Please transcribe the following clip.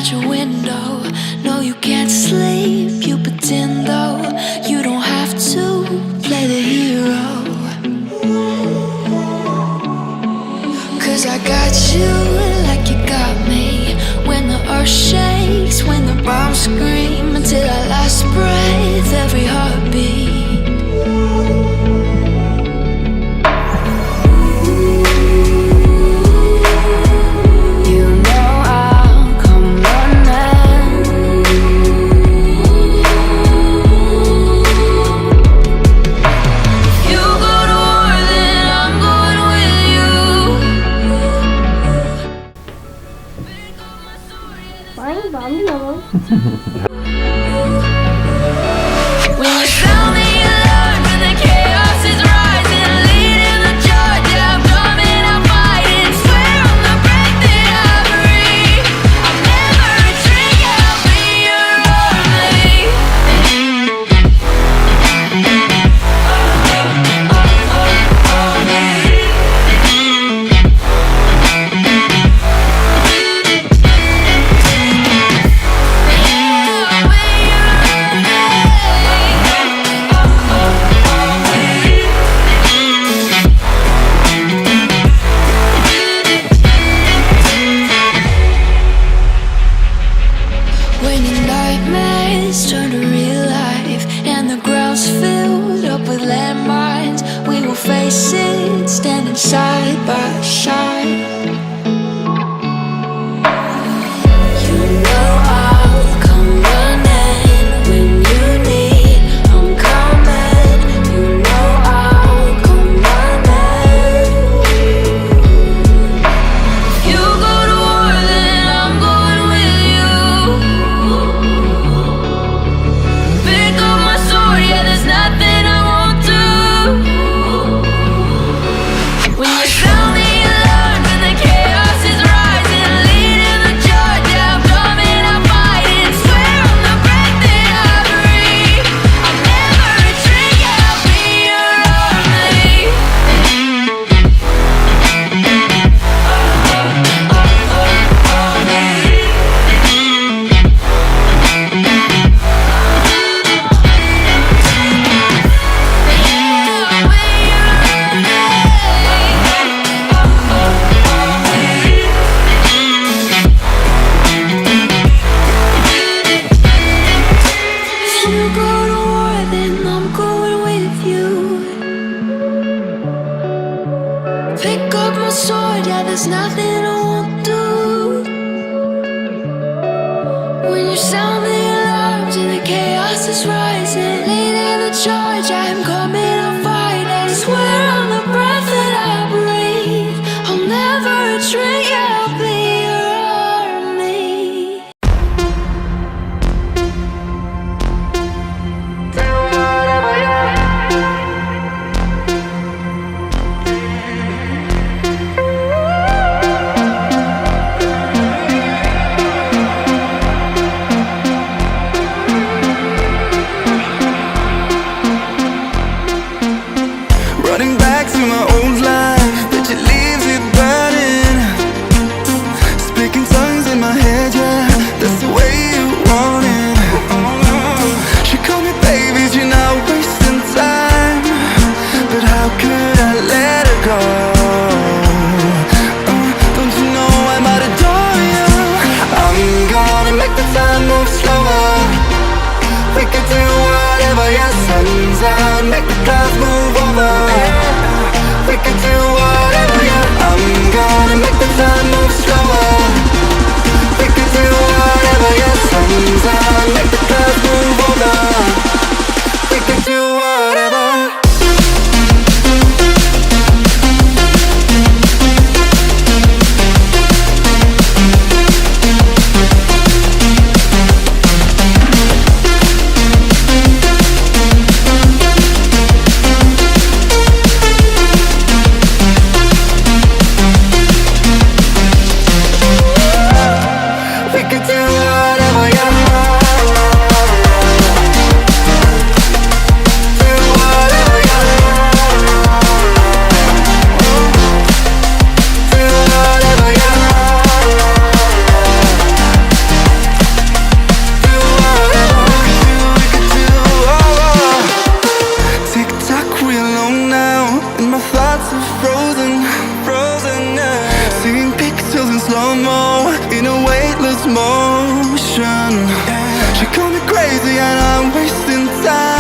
at your window. No, you can't sleep, you pretend though. You don't have to play the hero. 'Cause I got you like you got me. When the earth shakes, when the bombs scream, until our last breath, every heartbeat. 많이 나와. Turn to real life and the ground's filled up with landmines. We will face it, standing side by side. You know I'll come running when you need. I'm coming. You know I'll come running. If you go to war, then I'm going with you. Pick up my sword, yeah, there's nothing I won't do. When you sound the alarm and the chaos is rising, leading the charge, yeah, I'm coming, I'm fighting. Swear on the breath that I breathe, I'll never retreat, yeah, I'll be your army. If you go to war, then I'm going with you. Pick up my sword, yeah, there's nothing I won't do. When you sound the alarms and the chaos is rising, leading the charge, I'm coming, I'm fighting. Swear on the breath that I breathe, I'll never retreat, yeah, I'll be your army. She called me crazy and I'm wasting time.